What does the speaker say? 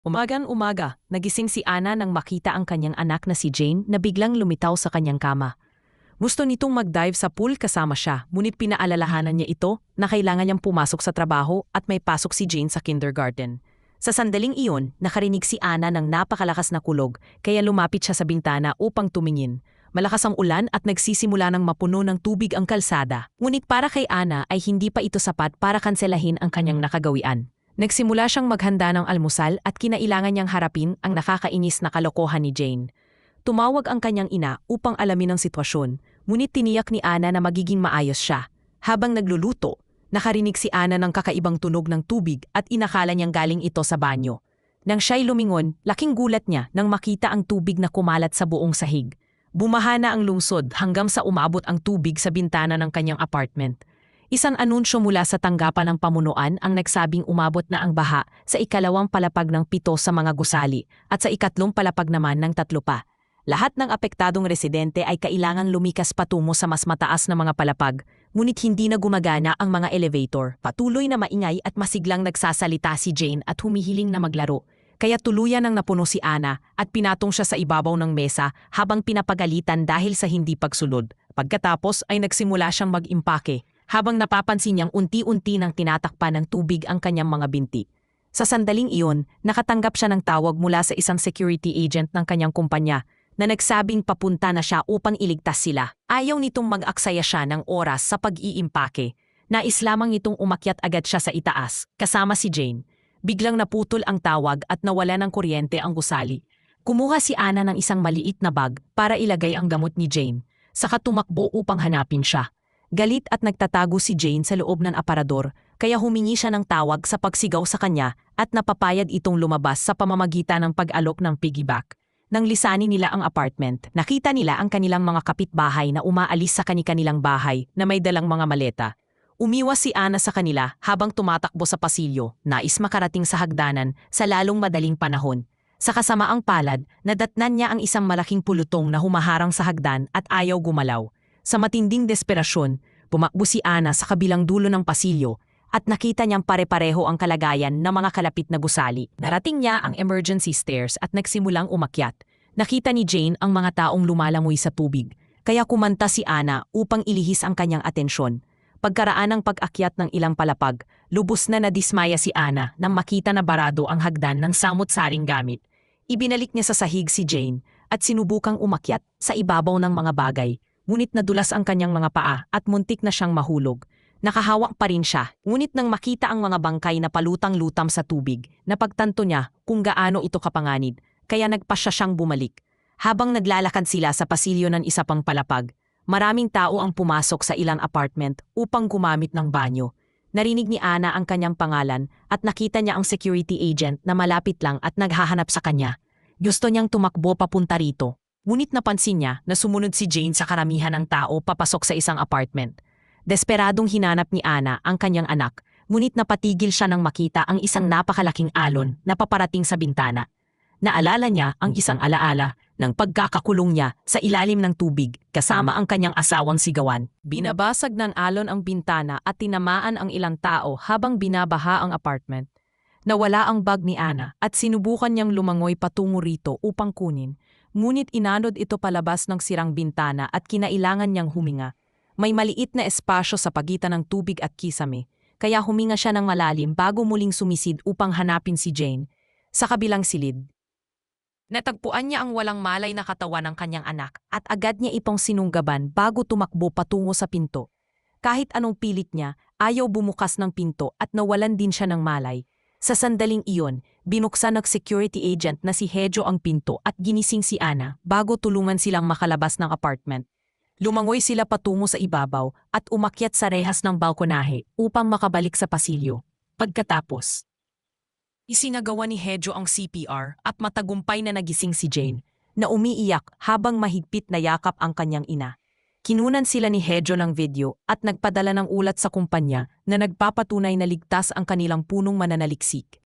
Umagan-umaga, nagising si Ana nang makita ang kanyang anak na si Jane na biglang lumitaw sa kanyang kama. Gusto nitong mag-dive sa pool kasama siya, ngunit pinaalalahanan niya ito na kailangan niyang pumasok sa trabaho at may pasok si Jane sa kindergarten. Sa sandaling iyon, nakarinig si Ana ng napakalakas na kulog, kaya lumapit siya sa bintana upang tumingin. Malakas ang ulan at nagsisimula ng mapuno ng tubig ang kalsada. Ngunit para kay Ana ay hindi pa ito sapat para kanselahin ang kanyang nakagawian. Nagsimula siyang maghanda ng almusal at kinailangan niyang harapin ang nakakainis na kalokohan ni Jane. Tumawag ang kanyang ina upang alamin ang sitwasyon, ngunit tiniyak ni Ana na magiging maayos siya. Habang nagluluto, nakarinig si Ana ng kakaibang tunog ng tubig at inakala niyang galing ito sa banyo. Nang siya'y lumingon, laking gulat niya nang makita ang tubig na kumalat sa buong sahig. Bumaha na ang lungsod hanggang sa umabot ang tubig sa bintana ng kanyang apartment. Isang anunsyo mula sa tanggapan ng pamunuan ang nagsabing umabot na ang baha sa ikalawang palapag ng 7 sa mga gusali at sa ikatlong palapag naman ng 3 pa. Lahat ng apektadong residente ay kailangang lumikas patungo sa mas mataas na mga palapag, ngunit hindi na gumagana ang mga elevator. Patuloy na maingay at masiglang nagsasalita si Jane at humihiling na maglaro. Kaya tuluyan ang napuno si Ana at pinatong siya sa ibabaw ng mesa habang pinapagalitan dahil sa hindi pagsulod. Pagkatapos ay nagsimula siyang mag-impake habang napapansin niyang unti-unti nang tinatakpan ng tubig ang kanyang mga binti. Sa sandaling iyon, nakatanggap siya ng tawag mula sa isang security agent ng kanyang kumpanya na nagsabing papunta na siya upang iligtas sila. Ayaw nitong mag-aksaya siya ng oras sa pag-iimpake. Nais lamang itong umakyat agad siya sa itaas, kasama si Jane. Biglang naputol ang tawag at nawala ng kuryente ang gusali. Kumuha si Ana ng isang maliit na bag para ilagay ang gamot ni Jane. Saka tumakbo upang hanapin siya. Galit at nagtatago si Jane sa loob ng aparador, kaya humingi siya ng tawag sa pagsigaw sa kanya at napapayag itong lumabas sa pamamagitan ng pag-alok ng piggyback. Nang lisanin nila ang apartment, nakita nila ang kanilang mga kapitbahay na umaalis sa kanilang bahay na may dalang mga maleta. Umiwas si Ana sa kanila habang tumatakbo sa pasilyo, nais makarating sa hagdanan sa lalong madaling panahon. Sa kasamaang palad, nadatnan niya ang isang malaking pulutong na humaharang sa hagdan at ayaw gumalaw. Sa matinding desperasyon, pumakbo si Ana sa kabilang dulo ng pasilyo at nakita niyang pare-pareho ang kalagayan ng mga kalapit na gusali. Narating niya ang emergency stairs at nagsimulang umakyat. Nakita ni Jane ang mga taong lumalangoy sa tubig, kaya kumanta si Ana upang ilihis ang kanyang atensyon. Pagkaraan ng pag-akyat ng ilang palapag, lubos na nadismaya si Ana nang makita na barado ang hagdan ng samot-saring gamit. Ibinalik niya sa sahig si Jane at sinubukang umakyat sa ibabaw ng mga bagay. Ngunit nadulas ang kanyang mga paa at muntik na siyang mahulog. Nakahawak pa rin siya, ngunit nang makita ang mga bangkay na palutang-lutam sa tubig, napagtanto niya kung gaano ito kapanganib, kaya nagpasya siyang bumalik. Habang naglalakad sila sa pasilyo ng isa pang palapag, maraming tao ang pumasok sa ilang apartment upang gumamit ng banyo. Narinig ni Ana ang kanyang pangalan at nakita niya ang security agent na malapit lang at naghahanap sa kanya. Gusto niyang tumakbo papunta rito. Ngunit napansin niya na sumunod si Jane sa karamihan ng tao papasok sa isang apartment. Desperadong hinanap ni Ana ang kanyang anak, ngunit napatigil siya nang makita ang isang napakalaking alon na paparating sa bintana. Naalala niya ang isang alaala ng pagkakakulong niya sa ilalim ng tubig kasama ang kanyang asawang sigawan. Binabasag ng alon ang bintana at tinamaan ang ilang tao habang binabaha ang apartment. Nawala ang bag ni Ana at sinubukan niyang lumangoy patungo rito upang kunin. Ngunit inanod ito palabas ng sirang bintana at kinailangan niyang huminga. May maliit na espasyo sa pagitan ng tubig at kisame, kaya huminga siya ng malalim bago muling sumisid upang hanapin si Jane. Sa kabilang silid, natagpuan niya ang walang malay na katawan ng kanyang anak at agad niya itong sinunggaban bago tumakbo patungo sa pinto. Kahit anong pilit niya, ayaw bumukas ng pinto at nawalan din siya ng malay. Sa sandaling iyon, binuksan ng security agent na si Hedjo ang pinto at ginising si Ana bago tulungan silang makalabas ng apartment. Lumangoy sila patungo sa ibabaw at umakyat sa rehas ng balkonahe upang makabalik sa pasilyo. Pagkatapos, isinagawa ni Hedjo ang CPR at matagumpay na nagising si Jane, na umiiyak habang mahigpit na yakap ang kanyang ina. Kinunan sila ni Hedjo ng video at nagpadala ng ulat sa kumpanya na nagpapatunay na ligtas ang kanilang punong mananaliksik.